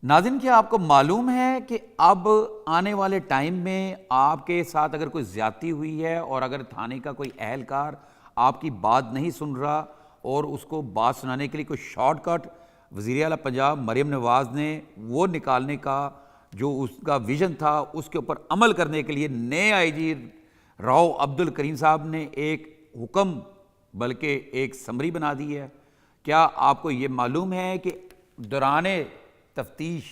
ناظرین، کیا آپ کو معلوم ہے کہ اب آنے والے ٹائم میں آپ کے ساتھ اگر کوئی زیادتی ہوئی ہے اور اگر تھانے کا کوئی اہلکار آپ کی بات نہیں سن رہا اور اس کو بات سنانے کے لیے کوئی شارٹ کٹ وزیر اعلیٰ پنجاب مریم نواز نے وہ نکالنے کا جو اس کا ویژن تھا اس کے اوپر عمل کرنے کے لیے نئے آئی جی راؤ عبد الکریم صاحب نے ایک حکم بلکہ ایک سمری بنا دی ہے؟ کیا آپ کو یہ معلوم ہے کہ دوران تفتیش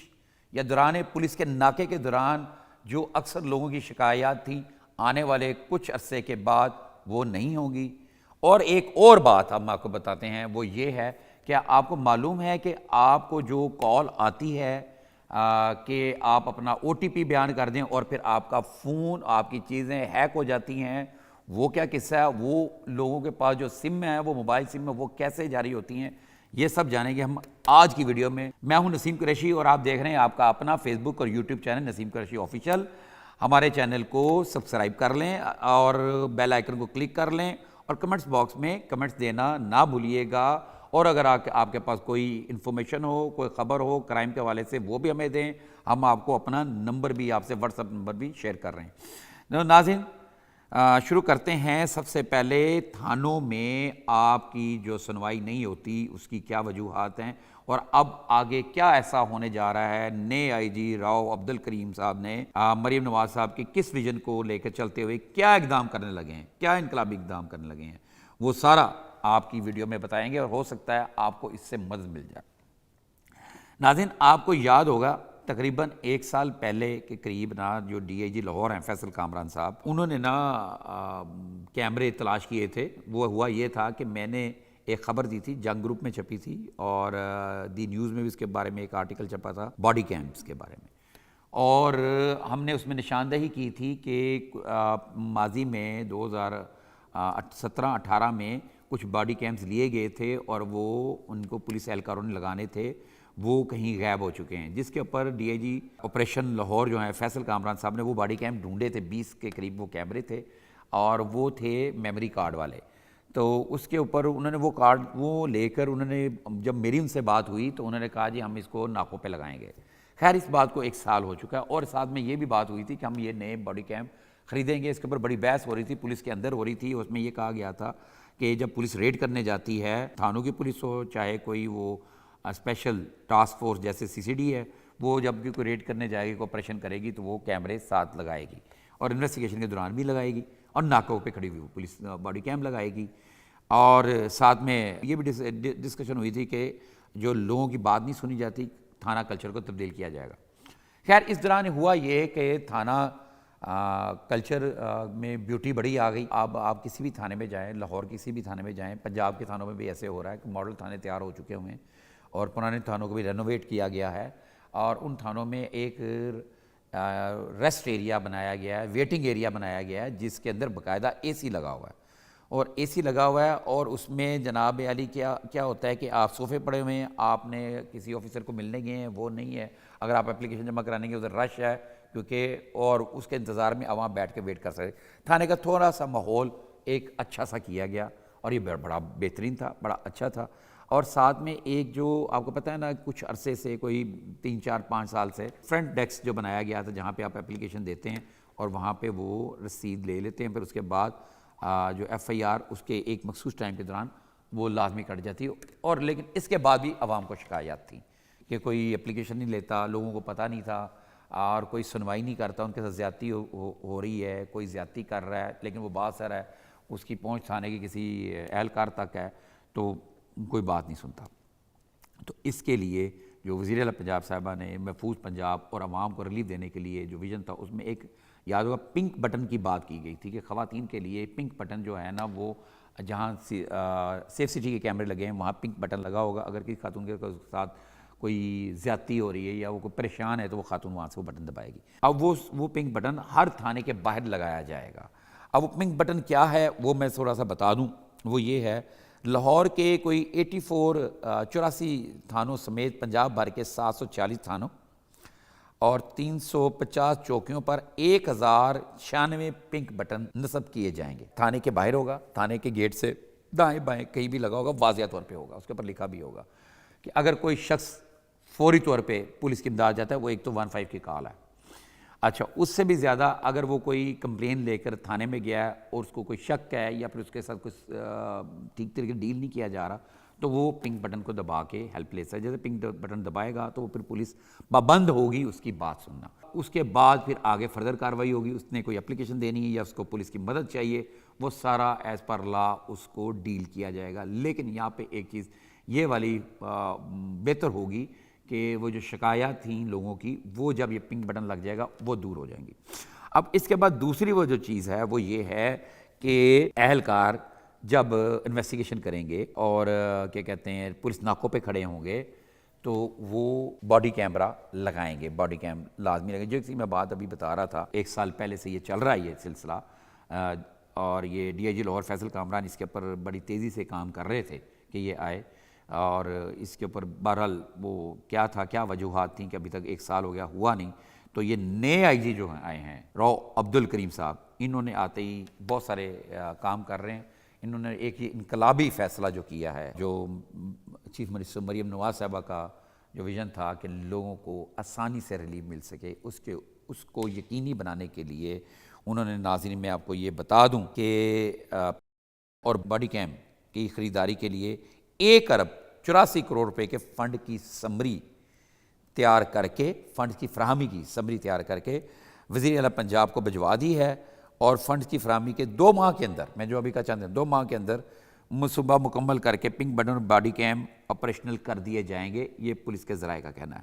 یا دوران پولیس کے ناکے کے دوران جو اکثر لوگوں کی شکایات تھیں آنے والے کچھ عرصے کے بعد وہ نہیں ہوں گی؟ اور ایک اور بات ہم آپ کو بتاتے ہیں، وہ یہ ہے کہ آپ کو معلوم ہے کہ آپ کو جو کال آتی ہے کہ آپ اپنا او ٹی پی بیان کر دیں اور پھر آپ کا فون، آپ کی چیزیں ہیک ہو جاتی ہیں، وہ کیا قصہ ہے؟ وہ لوگوں کے پاس جو سم ہے، وہ موبائل سم ہے، وہ کیسے جاری ہوتی ہیں؟ یہ سب جانیں گے ہم آج کی ویڈیو میں۔ میں ہوں نسیم قریشی اور آپ دیکھ رہے ہیں آپ کا اپنا فیس بک اور یوٹیوب چینل نسیم قریشی آفیشیل۔ ہمارے چینل کو سبسکرائب کر لیں اور بیل آئیکن کو کلک کر لیں اور کمنٹس باکس میں کمنٹس دینا نہ بھولیے گا، اور اگر آپ کے پاس کوئی انفارمیشن ہو، کوئی خبر ہو کرائم کے حوالے سے، وہ بھی ہمیں دیں۔ ہم آپ کو اپنا نمبر بھی، آپ سے واٹس ایپ نمبر بھی شیئر کر رہے ہیں۔ ناظرین، شروع کرتے ہیں۔ سب سے پہلے تھانوں میں آپ کی جو سنوائی نہیں ہوتی اس کی کیا وجوہات ہیں اور اب آگے کیا ایسا ہونے جا رہا ہے؟ نئے آئی جی راؤ عبد الکریم صاحب نے مریم نواز صاحب کی کس ویژن کو لے کر چلتے ہوئے کیا اقدام کرنے لگے ہیں، کیا انقلابی اقدام کرنے لگے ہیں، وہ سارا آپ کی ویڈیو میں بتائیں گے اور ہو سکتا ہے آپ کو اس سے مدد مل جائے۔ ناظرین، آپ کو یاد ہوگا تقریباً 1 سال پہلے کے قریب جو ڈی آئی جی لاہور ہیں فیصل کامران صاحب، انہوں نے کیمرے تلاش کیے تھے۔ وہ ہوا یہ تھا کہ میں نے ایک خبر دی تھی، جنگ گروپ میں چھپی تھی اور دی نیوز میں بھی اس کے بارے میں ایک آرٹیکل چھپا تھا باڈی کیمز کے بارے میں، اور ہم نے اس میں نشاندہی کی تھی کہ ماضی میں 2017-18 میں کچھ باڈی کیمز لیے گئے تھے اور وہ ان کو پولیس اہلکاروں نے لگانے تھے، وہ کہیں غائب ہو چکے ہیں، جس کے اوپر D I G operation Lahore جو ہیں فیصل کامران صاحب نے وہ باڈی کیم ڈھونڈے تھے۔ 20 کے قریب وہ کیمرے تھے اور وہ تھے میموری کارڈ والے۔ تو اس کے اوپر انہوں نے وہ کارڈ وہ لے کر، انہوں نے جب میری ان سے بات ہوئی تو انہوں نے کہا جی ہم اس کو ناکوں پہ لگائیں گے۔ خیر، اس بات کو 1 سال ہو چکا ہے اور ساتھ میں یہ بھی بات ہوئی تھی کہ ہم یہ نئے باڈی کیم خریدیں گے۔ اس کے اوپر بڑی بحث ہو رہی تھی، پولیس کے اندر ہو رہی تھی۔ اس میں یہ کہا گیا تھا کہ جب پولیس ریڈ کرنے جاتی ہے، تھانوں کی پولیس ہو چاہے کوئی وہ اسپیشل ٹاسک فورس جیسے سی سی ڈی ہے، وہ جب بھی کوئی ریڈ کرنے جائے گی، کوئی آپریشن کرے گی تو وہ کیمرے ساتھ لگائے گی اور انویسٹیگیشن کے دوران بھی لگائے گی، اور ناکوں پہ کھڑی ہوئی وہ پولیس باڈی کیم لگائے گی۔ اور ساتھ میں یہ بھی ڈسکشن ہوئی تھی کہ جو لوگوں کی بات نہیں سنی جاتی، تھانہ کلچر کو تبدیل کیا جائے گا۔ خیر، اس دوران ہوا یہ کہ تھانہ کلچر میں بیوٹی بڑی آ گئی۔ اب آپ کسی بھی تھانے میں جائیں، لاہور کسی بھی تھانے میں جائیں، پنجاب کے تھانوں میں بھی ایسے ہو رہا ہے کہ ماڈل تھانے تیار ہو چکے ہوئے ہیں اور پرانے تھانوں کو بھی رینوویٹ کیا گیا ہے، اور ان تھانوں میں ایک ریسٹ ایریا بنایا گیا ہے، ویٹنگ ایریا بنایا گیا ہے، جس کے اندر باقاعدہ اے سی لگا ہوا ہے، اور اے سی لگا ہوا ہے اور اس میں جناب علی کیا ہوتا ہے کہ آپ صوفے پڑے ہوئے ہیں، آپ نے کسی آفیسر کو ملنے گئے ہیں، وہ نہیں ہے، اگر آپ اپلیکیشن جمع کرانے گے ادھر رش ہے کیونکہ، اور اس کے انتظار میں عوام بیٹھ کے ویٹ کر سکے۔ تھانے کا تھوڑا سا ماحول ایک اچھا سا کیا گیا اور یہ بڑا بہترین تھا، بڑا اچھا تھا۔ اور ساتھ میں ایک جو آپ کو پتہ ہے نا، کچھ عرصے سے کوئی 3-4-5 سال سے فرنٹ ڈیسک جو بنایا گیا تھا جہاں پہ آپ اپلیکیشن دیتے ہیں اور وہاں پہ وہ رسید لے لیتے ہیں، پھر اس کے بعد جو ایف آئی آر اس کے ایک مخصوص ٹائم کے دوران وہ لازمی کٹ جاتی ہے، اور لیکن اس کے بعد بھی عوام کو شکایات تھیں کہ کوئی اپلیکیشن نہیں لیتا، لوگوں کو پتہ نہیں تھا اور کوئی سنوائی نہیں کرتا، ان کے ساتھ زیادتی ہو رہی ہے، کوئی زیادتی کر رہا ہے لیکن وہ بات سر ہے، اس کی پہنچ تھانے کی کسی اہلکار تک ہے تو کوئی بات نہیں سنتا۔ تو اس کے لیے جو وزیر اعلیٰ پنجاب صاحبہ نے محفوظ پنجاب اور عوام کو ریلیف دینے کے لیے جو ویژن تھا، اس میں ایک یاد ہوگا پنک بٹن کی بات کی گئی تھی کہ خواتین کے لیے پنک بٹن جو ہے نا، وہ جہاں سیف سٹی کے کیمرے لگے ہیں وہاں پنک بٹن لگا ہوگا، اگر کسی خاتون کے ساتھ کوئی زیادتی ہو رہی ہے یا وہ کوئی پریشان ہے تو وہ خاتون وہاں سے وہ بٹن دبائے گی۔ اب وہ پنک بٹن ہر تھانے کے باہر لگایا جائے گا۔ اب وہ پنک بٹن کیا ہے وہ میں تھوڑا سا بتا دوں، وہ یہ ہے لاہور کے کوئی 84 تھانوں سمیت پنجاب بھر کے 740 تھانوں اور 350 چوکیوں پر 1096 پنک بٹن نصب کیے جائیں گے۔ تھانے کے باہر ہوگا، تھانے کے گیٹ سے دائیں بائیں کہیں بھی لگا ہوگا، واضح طور پہ ہوگا، اس کے اوپر لکھا بھی ہوگا کہ اگر کوئی شخص فوری طور پہ پولیس کی امداد جاتا ہے، وہ ایک تو 15 کی کال ہے۔ اچھا، اس سے بھی زیادہ اگر وہ کوئی کمپلین لے کر تھانے میں گیا ہے اور اس کو کوئی شک ہے یا پھر اس کے ساتھ کچھ ٹھیک طریقے ڈیل نہیں کیا جا رہا، تو وہ پنک بٹن کو دبا کے ہیلپ لے سکتا ہے۔ جیسے پنک بٹن دبائے گا تو وہ پھر پولیس پابند ہوگی اس کی بات سننا۔ اس کے بعد پھر آگے فردر کارروائی ہوگی، اس نے کوئی اپلیکیشن دینی ہے یا اس کو پولیس کی مدد چاہیے، وہ سارا ایز پر لا اس کو ڈیل کیا جائے گا۔ لیکن یہاں پہ ایک چیز یہ والی بہتر ہوگی کہ وہ جو شکایات تھیں لوگوں کی، وہ جب یہ پنک بٹن لگ جائے گا وہ دور ہو جائیں گی۔ اب اس کے بعد دوسری وہ جو چیز ہے وہ یہ ہے کہ اہلکار جب انویسٹیگیشن کریں گے اور کیا کہتے ہیں پولیس ناکوں پہ کھڑے ہوں گے تو وہ باڈی کیمرہ لگائیں گے، باڈی کیم لازمی لگیں گے۔ جو میں بات ابھی بتا رہا تھا، 1 سال پہلے سے یہ چل رہا ہے یہ سلسلہ، اور یہ ڈی آئی جی لاہور فیصل کامران اس کے اوپر بڑی تیزی سے کام کر رہے تھے کہ یہ آئے، اور اس کے اوپر بہرحال وہ کیا تھا، کیا وجوہات تھیں کہ ابھی تک 1 سال ہو گیا ہوا نہیں۔ تو یہ نئے آئی جی جو آئے ہیں راؤ عبدالکریم صاحب، انہوں نے آتے ہی بہت سارے کام کر رہے ہیں۔ انہوں نے ایک یہ انقلابی فیصلہ جو کیا ہے، جو چیف منسٹر مریم نواز صاحبہ کا جو ویژن تھا کہ لوگوں کو آسانی سے ریلیف مل سکے، اس کو یقینی بنانے کے لیے انہوں نے، ناظرین میں آپ کو یہ بتا دوں کہ اور باڈی کیم کی خریداری کے لیے 1 ارب 84 کروڑ روپے کے فنڈ کی سمری تیار کر کے، فنڈ کی فراہمی کی سمری تیار کر کے وزیر اعلیٰ پنجاب کو بھجوا دی ہے، اور فنڈ کی فراہمی کے 2 ماہ کے اندر، میں جو ابھی کا چاہتے ہیں 2 ماہ کے اندر منصوبہ مکمل کر کے پنک بٹن اور باڈی کیم آپریشنل کر دیے جائیں گے، یہ پولیس کے ذرائع کا کہنا ہے۔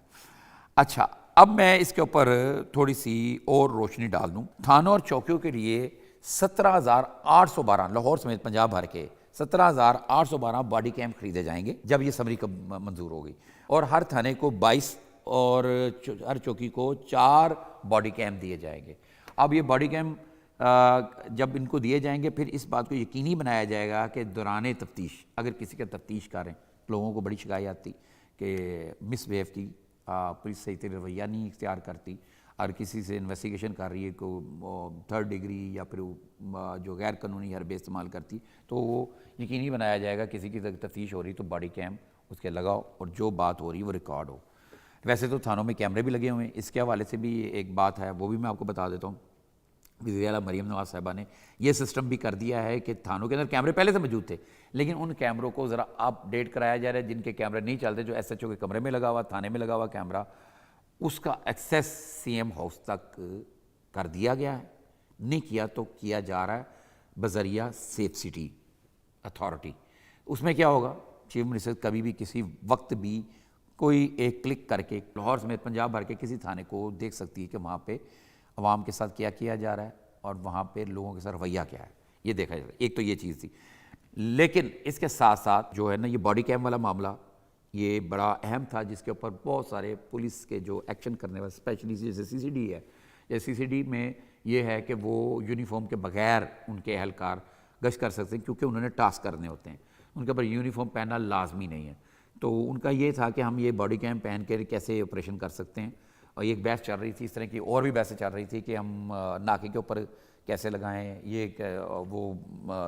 اچھا، اب میں اس کے اوپر تھوڑی سی اور روشنی ڈال دوں۔ تھانوں اور چوکیوں کے لیے 17,812 لاہور سمیت پنجاب بھر کے 17,812 باڈی کیم خریدے جائیں گے جب یہ سمری منظور ہوگی، اور ہر تھانے کو 22 اور ہر چوکی کو 4 باڈی کیم دیے جائیں گے۔ اب یہ باڈی کیم جب ان کو دیے جائیں گے، پھر اس بات کو یقینی بنایا جائے گا کہ دوران تفتیش اگر کسی کا تفتیش کریں، لوگوں کو بڑی شکایات تھی کہ مس بیہیو کی، پولیس صحیح طرح رویہ نہیں اختیار کرتی، اور کسی سے انویسٹیگیشن کر رہی ہے کو 3rd ڈگری یا پھر جو غیر قانونی حربے استعمال کرتی، تو وہ یقینی بنایا جائے گا کسی کی تفتیش ہو رہی تو باڈی کیم اس کے لگاؤ، اور جو بات ہو رہی وہ ریکارڈ ہو۔ ویسے تو تھانوں میں کیمرے بھی لگے ہوئے ہیں، اس کے حوالے سے بھی ایک بات ہے، وہ بھی میں آپ کو بتا دیتا ہوں۔ وزیر اعلیٰ مریم نواز صاحبہ نے یہ سسٹم بھی کر دیا ہے کہ تھانوں کے اندر کیمرے پہلے سے موجود تھے، لیکن ان کیمروں کو ذرا اپ ڈیٹ کرایا جا رہا ہے۔ جن کے کیمرے نہیں چلتے، جو ایس ایچ او کے کمرے میں لگا ہوا، تھانے میں لگا ہوا کیمرہ، اس کا ایکسیس سی ایم ہاؤس تک کر دیا گیا ہے، نہیں کیا تو کیا جا رہا ہے بذریعہ سیف سٹی اتھارٹی۔ اس میں کیا ہوگا، چیف منسٹر کبھی بھی کسی وقت بھی کوئی ایک کلک کر کے لاہور سمیت پنجاب بھر کے کسی تھانے کو دیکھ سکتی ہے کہ وہاں پہ عوام کے ساتھ کیا کیا جا رہا ہے اور وہاں پہ لوگوں کے ساتھ رویہ کیا ہے، یہ دیکھا جائے گا۔ ایک تو یہ چیز تھی، لیکن اس کے ساتھ ساتھ جو ہے نا یہ باڈی کیم والا معاملہ یہ بڑا اہم تھا، جس کے اوپر بہت سارے پولیس کے جو ایکشن کرنے والے، اسپیشلی جیسے سی سی ڈی ہے، یا سی سی ڈی میں یہ ہے کہ وہ یونیفارم کے بغیر ان کے اہلکار گشت کر سکتے ہیں، کیونکہ انہوں نے ٹاسک کرنے ہوتے ہیں، ان کے اوپر یونیفارم پہننا لازمی نہیں ہے۔ تو ان کا یہ تھا کہ ہم یہ باڈی کیم پہن کے کیسے آپریشن کر سکتے ہیں، اور ایک بحث چل رہی تھی، اس طرح کی اور بھی بحثیں چل رہی تھی کہ ہم ناکے کے اوپر کیسے لگائیں، یہ وہ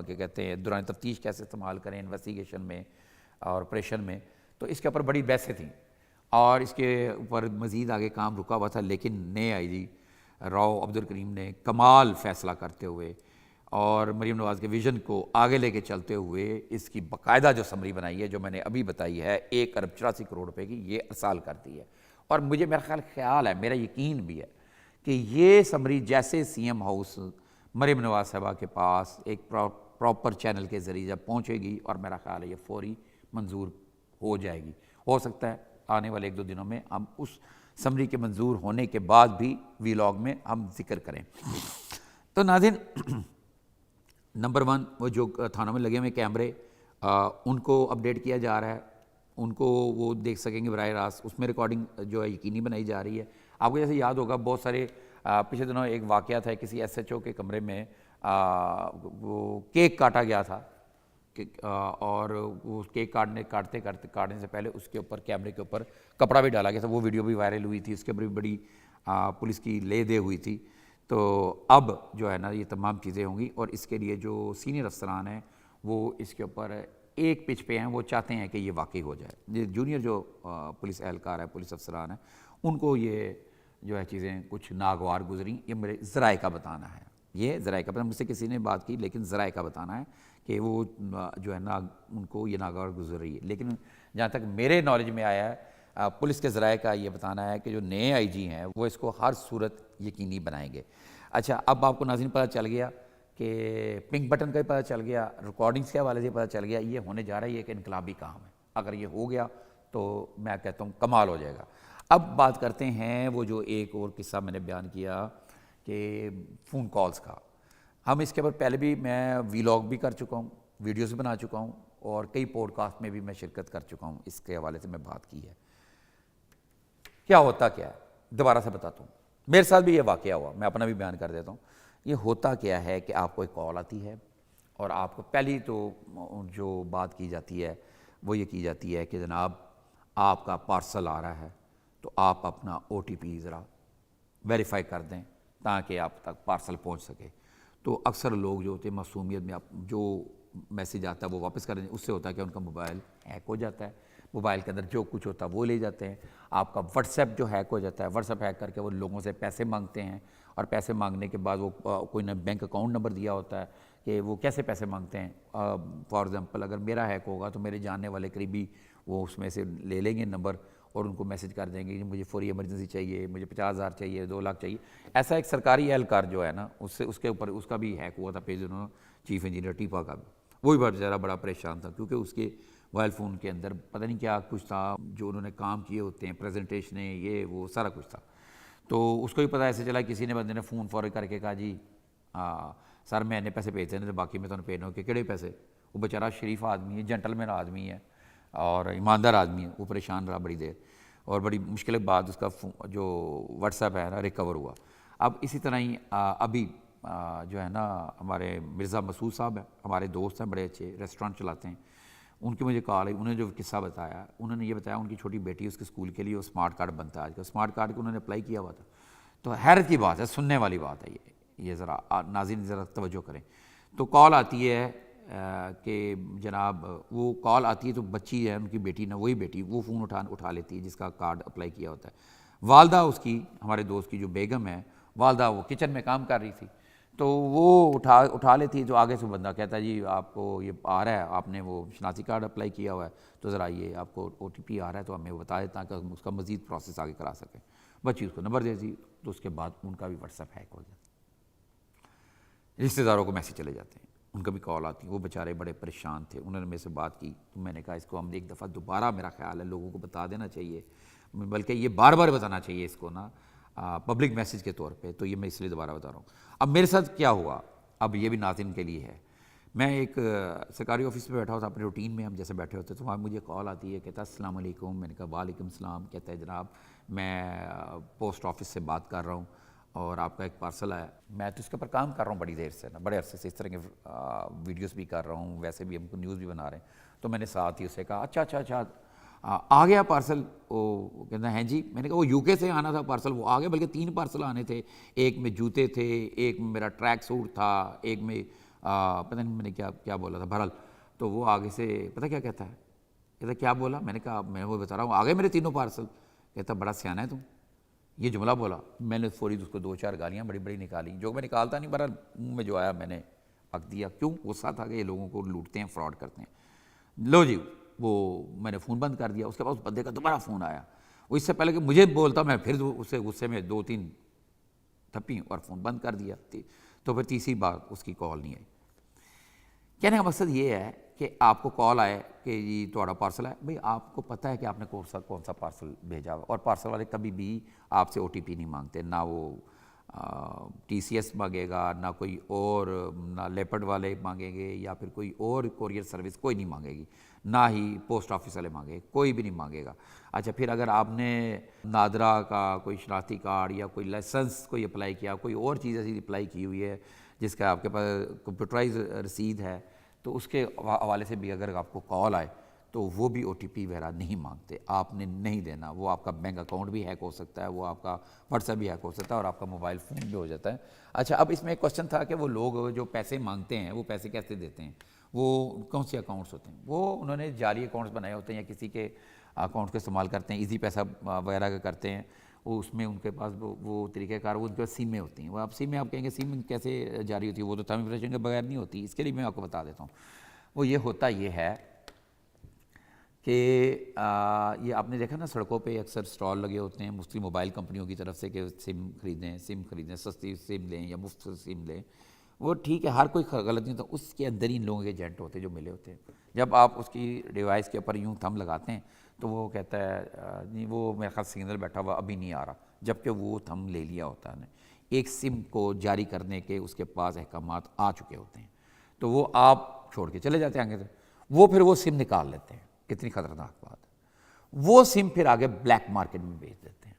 کیا کہتے ہیں دوران تفتیش کیسے استعمال کریں انویسٹیگیشن میں اور آپریشن میں، تو اس کے اوپر بڑی بحثیں تھیں، اور اس کے اوپر مزید آگے کام رکا ہوا تھا۔ لیکن نئے آئی جی راؤ عبدالکریم نے کمال فیصلہ کرتے ہوئے اور مریم نواز کے ویژن کو آگے لے کے چلتے ہوئے اس کی باقاعدہ جو سمری بنائی ہے، جو میں نے ابھی بتائی ہے 1 ارب 84 کروڑ روپے کی، یہ ارسال کرتی ہے۔ اور مجھے میرا خیال ہے، میرا یقین بھی ہے کہ یہ سمری جیسے C M house Maryam Nawaz صاحبہ کے پاس ایک پراپر چینل کے ذریعے جب پہنچے گی، اور میرا خیال ہے یہ فوری منظور ہو جائے گی، ہو سکتا ہے آنے والے 1-2 دنوں میں ہم اس سمری کے منظور ہونے کے بعد بھی ویلاگ میں ہم ذکر کریں۔ تو ناظرین، نمبر 1 وہ جو تھانوں میں لگے ہوئے کیمرے، ان کو اپڈیٹ کیا جا رہا ہے، ان کو وہ دیکھ سکیں گے براہ راست، اس میں ریکارڈنگ جو ہے یقینی بنائی جا رہی ہے۔ آپ کو جیسے یاد ہوگا بہت سارے پچھلے دنوں ایک واقعہ تھا، کسی ایس ایچ او کے کمرے میں وہ کیک کاٹا گیا تھا، اور وہ کیک کاٹنے سے پہلے اس کے اوپر کیمرے کے اوپر کپڑا بھی ڈالا گیا تھا، وہ ویڈیو بھی وائرل ہوئی تھی، اس کے اوپر بھی بڑی پولیس کی لے دے ہوئی تھی۔ تو اب جو ہے نا یہ تمام چیزیں ہوں گی، اور اس کے لیے جو سینئر افسران ہیں وہ اس کے اوپر ایک پچ پہ ہیں، وہ چاہتے ہیں کہ یہ واقعی ہو جائے. یہ جونیئر جو پولیس اہلکار ہے، پولیس افسران ہیں، ان کو یہ جو ہے چیزیں کچھ ناگوار گزریں. یہ میرے ذرائع کا بتانا ہے، یہ ذرائع کا بتانا، مجھ سے کسی نے بات کی لیکن ذرائع کا بتانا ہے کہ وہ جو ہے ان کو یہ ناگوار گزر رہی ہے. لیکن جہاں تک میرے نالج میں آیا ہے، پولیس کے ذرائع کا یہ بتانا ہے کہ جو نئے آئی جی ہیں وہ اس کو ہر صورت یقینی بنائیں گے. اچھا، اب آپ کو ناظرین پتہ چل گیا کہ پنک بٹن کا بھی پتہ چل گیا، ریکارڈنگز کے حوالے سے پتہ چل گیا. یہ ہونے جا رہا ہے، یہ ایک انقلابی کام ہے. اگر یہ ہو گیا تو میں کہتا ہوں کمال ہو جائے گا. اب بات کرتے ہیں وہ جو ایک اور قصہ میں نے بیان کیا کہ فون کالز کا. ہم اس کے اوپر پہلے بھی میں ویلاگ بھی کر چکا ہوں، ویڈیوز بنا چکا ہوں، اور کئی پوڈ کاسٹ میں بھی میں شرکت کر چکا ہوں. اس کے حوالے سے میں بات کی ہے. کیا ہوتا کیا ہے، دوبارہ سے بتاتا ہوں. میرے ساتھ بھی یہ واقعہ ہوا، میں اپنا بھی بیان کر دیتا ہوں. یہ ہوتا کیا ہے کہ آپ کو ایک کال آتی ہے، اور آپ کو پہلی تو جو بات کی جاتی ہے وہ یہ کی جاتی ہے کہ جناب آپ کا پارسل آ رہا ہے، تو آپ اپنا OTP ذرا ویریفائی کر دیں تاکہ آپ تک پارسل پہنچ سکے. تو اکثر لوگ جو ہوتے ہیں معصومیت میں، جو میسیج آتا ہے وہ واپس کر دیں. اس سے ہوتا ہے کہ ان کا موبائل ہیک ہو جاتا ہے، موبائل کے اندر جو کچھ ہوتا ہے وہ لے جاتے ہیں. آپ کا واٹس ایپ جو ہیک ہو جاتا ہے، واٹس ایپ ہیک کر کے وہ لوگوں سے پیسے مانگتے ہیں، اور پیسے مانگنے کے بعد وہ کوئی نہ بینک اکاؤنٹ نمبر دیا ہوتا ہے کہ وہ کیسے پیسے مانگتے ہیں. فار ایگزامپل اگر میرا ہیک ہوگا تو میرے جاننے والے قریبی وہ اس میں سے لے لیں گے نمبر، اور ان کو میسج کر دیں گے کہ مجھے فوری ایمرجنسی چاہیے، مجھے 50,000 چاہیے، 2 لاکھ چاہیے. ایسا ایک سرکاری اہلکار جو ہے نا، اس کے اوپر اس کا بھی ہیک ہوا تھا پیج انہوں نے، چیف انجینئر ٹیپا کا بھی. وہ بھی بیچارہ بڑا پریشان تھا کیونکہ اس کے موبائل فون کے اندر پتہ نہیں کیا کچھ تھا جو انہوں نے کام کیے ہوتے ہیں، پریزنٹیشنیں، یہ وہ سارا کچھ تھا. تو اس کو بھی پتہ ایسے چلا، کسی نے بندے نے فون فوری کر کے کہا جی سر میں نے پیسے بھیج دینے، باقی میں تو نے پینے ہو کہ کہڑے پیسے. وہ بیچارہ شریف آدمی ہے، جینٹل مین آدمی ہے اور ایماندار آدمی ہے. وہ پریشان رہا بڑی دیر، اور بڑی مشکل کے بعد اس کا جو واٹس ایپ ہے نا ریکور ہوا. اب اسی طرح ہی ابھی جو ہے نا ہمارے مرزا مسعود صاحب ہیں، ہمارے دوست ہیں، بڑے اچھے ریسٹورانٹ چلاتے ہیں. ان کی مجھے کال آئی، انہوں نے جو قصہ بتایا، انہوں نے یہ بتایا ان کی چھوٹی بیٹی اس کے اسکول کے لیے وہ اسمارٹ کارڈ بنتا ہے آج کل. اسمارٹ کارڈ کو انہوں نے اپلائی کیا ہوا تھا. تو حیرت کی بات ہے، سننے والی بات ہے یہ ذرا ناظرین ذرا توجہ کریں. تو کال آتی ہے کہ جناب وہ کال آتی ہے تو بچی ہے ان کی بیٹی نا، وہی بیٹی وہ فون اٹھا لیتی ہے جس کا کارڈ اپلائی کیا ہوتا ہے. والدہ اس کی، ہمارے دوست کی جو بیگم ہے والدہ، وہ کچن میں کام کر رہی تھی. تو وہ اٹھا لیتی ہے. جو آگے سے بندہ کہتا ہے جی آپ کو یہ آ رہا ہے، آپ نے وہ شناختی کارڈ اپلائی کیا ہوا ہے، تو ذرا یہ آپ کو OTP آ رہا ہے تو ہمیں بتا دیں تاکہ ہم اس کا مزید پروسیس آگے کرا سکیں. بچی اس کو نمبر دے دی، تو اس کے بعد ان کا بھی واٹس ایپ ہیک ہو جاتا ہے. رشتہ داروں کو میسیج چلے جاتے ہیں، ان کا بھی کال آتی ہے. وہ بیچارے بڑے پریشان تھے. انہوں نے میرے سے بات کی تو میں نے کہا اس کو ہم ایک دفعہ دوبارہ، میرا خیال ہے لوگوں کو بتا دینا چاہیے، بلکہ یہ بار بار بتانا چاہیے اس کو نا پبلک میسیج کے طور پہ. تو یہ میں اس لیے دوبارہ بتا رہا ہوں. اب میرے ساتھ کیا ہوا، اب یہ بھی ناظرین کے لیے ہے. میں ایک سرکاری آفس میں بیٹھا ہوتا، اپنے روٹین میں ہم جیسے بیٹھے ہوتے تو وہاں مجھے کال آتی ہے، کہتا ہے السلام علیکم. میں نے کہا وعلیکم السلام. کہتا ہے جناب میں پوسٹ آفس سے بات کر رہا ہوں اور آپ کا ایک پارسل آیا. میں تو اس کے اوپر کام کر رہا ہوں بڑی دیر سے نا، بڑے عرصے سے اس طرح کے ویڈیوز بھی کر رہا ہوں، ویسے بھی ہم کو نیوز بھی بنا رہے ہیں. تو میں نے ساتھ ہی اسے کہا اچھا آ گیا پارسل. وہ کہتا ہے جی. میں نے کہا وہ UK سے آنا تھا پارسل، وہ آ گیا. بلکہ 3 پارسل آنے تھے، ایک میں جوتے تھے، ایک میں میرا ٹریک سوٹ تھا، ایک میں پتہ نہیں میں نے کیا بولا تھا بہرحال. تو وہ آگے سے پتہ کیا کہتا ہے، کہتا کیا بولا. میں نے کہا میں وہ بتا رہا ہوں آ گئے میرے 3 پارسل. کہتا بڑا سیانا ہے تم، یہ جملہ بولا. میں نے فوری اس کو 2-4 گالیاں بڑی نکالی، جو میں نکالتا نہیں، بہرحال منہ میں جو آیا میں نے پک دیا. کیوں؟ غصہ تھا کہ یہ لوگوں کو لوٹتے ہیں، فراڈ کرتے ہیں. لو جی، وہ میں نے فون بند کر دیا. اس کے بعد اس بندے کا دوبارہ فون آیا. وہ اس سے پہلے کہ مجھے بولتا، میں پھر اسے غصے میں 2-3 تھپی اور فون بند کر دیا. تو پھر تیسری بار اس کی کال نہیں آئی. کہنے کا مقصد یہ ہے کہ آپ کو کال آئے کہ جی تھوڑا پارسل ہے، بھئی آپ کو پتہ ہے کہ آپ نے کون سا پارسل بھیجا ہوا. اور پارسل والے کبھی بھی آپ سے OTP نہیں مانگتے، نہ وہ TCS مانگے گا، نہ کوئی اور، نہ لیپرڈ والے مانگیں گے، یا پھر کوئی اور کوریئر سروس کوئی نہیں مانگے گی، نہ ہی پوسٹ آفس والے مانگے، کوئی بھی نہیں مانگے گا. اچھا پھر اگر آپ نے نادرا کا کوئی شناختی کارڈ یا کوئی لائسنس کوئی اپلائی کیا، کوئی اور چیز ایسی اپلائی کی ہوئی ہے جس کا آپ کے پاس کمپیوٹرائز رسید ہے، تو اس کے حوالے سے بھی اگر آپ کو کال آئے تو وہ بھی OTP وغیرہ نہیں مانگتے، آپ نے نہیں دینا. وہ آپ کا بینک اکاؤنٹ بھی ہیک ہو سکتا ہے، وہ آپ کا واٹس ایپ بھی ہیک ہو سکتا ہے، اور آپ کا موبائل فون بھی ہو جاتا ہے. اچھا اب اس میں ایک کوشچن تھا کہ وہ لوگ جو پیسے مانگتے ہیں وہ پیسے کیسے دیتے ہیں. وہ کون سے اکاؤنٹس ہوتے ہیں؟ وہ انہوں نے جعلی اکاؤنٹس بنائے ہوتے ہیں یا کسی کے اکاؤنٹ کا استعمال کرتے ہیں، ایزی پیسہ وغیرہ کا کرتے ہیں، وہ اس میں ان کے پاس وہ طریقہ کار، وہ ان کے پاس سیمیں ہوتی ہیں. وہ آپ سیمیں، آپ کہیں گے سیم کیسے جاری ہوتی ہے؟ وہ تو تھرم امپریشن کے بغیر نہیں ہوتی. اس کے لیے میں آپ کو بتا دیتا ہوں. وہ یہ ہوتا یہ ہے کہ یہ آپ نے دیکھا نا سڑکوں پہ اکثر اسٹال لگے ہوتے ہیں مختلف موبائل کمپنیوں کی طرف سے کہ سم خریدیں، سستی سم لیں یا مفت سم لیں. وہ ٹھیک ہے، ہر کوئی غلط نہیں ہوتا، اس کے اندر ہی لوگوں کے ایجنٹ ہوتے ہیں جو ملے ہوتے ہیں. جب آپ اس کی ڈیوائس کے اوپر یوں تھم لگاتے ہیں تو وہ کہتا ہے نہیں، وہ میرے خیال سگنل بیٹھا ہوا ابھی نہیں آ رہا، جبکہ وہ تھم لے لیا ہوتا ہے. ایک سم کو جاری کرنے کے اس کے پاس احکامات آ چکے ہوتے ہیں، تو وہ آپ چھوڑ کے چلے جاتے ہیں آگے سے. وہ پھر وہ سم نکال لیتے ہیں. کتنی خطرناک بات ہے. وہ سم پھر آگے بلیک مارکیٹ میں بیچ دیتے ہیں.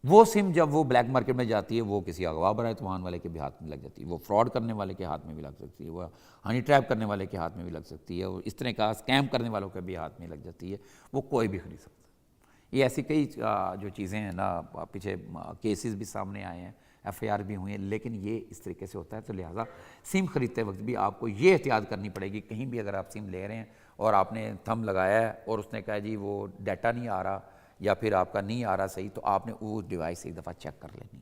وہ سم جب وہ بلیک مارکیٹ میں جاتی ہے، وہ کسی اغوا برائے توان والے کے بھی ہاتھ میں لگ جاتی ہے، وہ فراڈ کرنے والے کے ہاتھ میں بھی لگ سکتی ہے، وہ ہنی ٹریپ کرنے والے کے ہاتھ میں بھی لگ سکتی ہے، اور اس طرح کا اسکیم کرنے والوں کے بھی ہاتھ میں لگ جاتی ہے. وہ کوئی بھی خرید سکتا ہے. یہ ایسی کئی جو چیزیں ہیں نا، پیچھے کیسز بھی سامنے آئے ہیں، ایف آئی آر بھی ہوئی ہیں، لیکن یہ اس طریقے سے ہوتا ہے. تو لہٰذا سم خریدتے وقت بھی آپ کو یہ احتیاط کرنی پڑے گی. کہیں بھی اگر آپ سم لے رہے ہیں اور آپ نے تھم لگایا ہے اور اس نے کہا جی وہ ڈیٹا نہیں آ رہا یا پھر آپ کا نہیں آ رہا صحیح، تو آپ نے وہ ڈیوائس ایک دفعہ چیک کر لینی.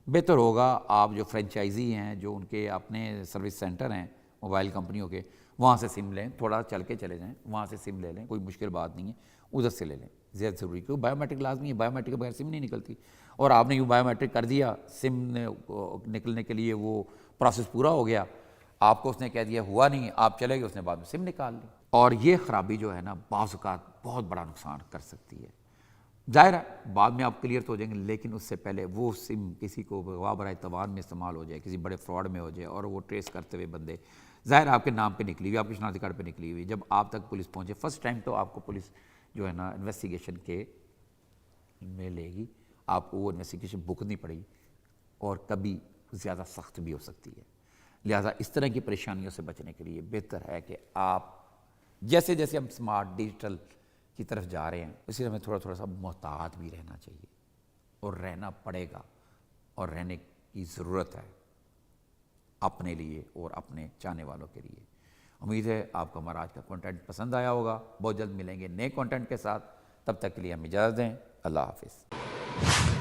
بہتر ہوگا آپ جو فرینچائزی ہیں، جو ان کے اپنے سروس سینٹر ہیں موبائل کمپنیوں کے، وہاں سے سم لیں. تھوڑا چل کے چلے جائیں، وہاں سے سم لے لیں، کوئی مشکل بات نہیں ہے، ادھر سے لے لیں. زیادہ ضروری کیوں بایو میٹرک لازمی ہے، بایو میٹرک کے بغیر سم نہیں نکلتی. اور آپ نے یوں بایو میٹرک کر دیا، سم نکلنے کے لیے وہ پروسیس پورا ہو گیا، آپ کو اس نے کہہ دیا ہوا نہیں، آپ چلے گئے، اس نے بعد میں سم نکال لی. اور یہ خرابی جو ہے نا بعض اوقات بہت بڑا نقصان کر سکتی ہے. ظاہر ہے بعد میں آپ کلیئر تو ہو جائیں گے، لیکن اس سے پہلے وہ سم کسی کو اغوا برائے توان میں استعمال ہو جائے، کسی بڑے فراڈ میں ہو جائے، اور وہ ٹریس کرتے ہوئے بندے ظاہر آپ کے نام پہ نکلی ہوئی، آپ کی شناختی کارڈ پہ نکلی ہوئی، جب آپ تک پولیس پہنچے فرسٹ ٹائم تو آپ کو پولیس جو ہے نا انویسٹیگیشن کے میں لے گی، آپ کو وہ انویسٹیگیشن بھگتنی پڑے گی، اور کبھی زیادہ سخت بھی ہو سکتی ہے. لہٰذا اس طرح کی پریشانیوں سے بچنے کے لیے بہتر ہے کہ آپ جیسے جیسے ہم سمارٹ ڈیجیٹل کی طرف جا رہے ہیں، اسی طرح ہمیں تھوڑا سا محتاط بھی رہنا چاہیے، اور رہنا پڑے گا، اور رہنے کی ضرورت ہے اپنے لیے اور اپنے چاہنے والوں کے لیے. امید ہے آپ کو ہمارا آج کا کنٹینٹ پسند آیا ہوگا. بہت جلد ملیں گے نئے کنٹینٹ کے ساتھ. تب تک کے لیے ہم اجازت دیں. اللہ حافظ.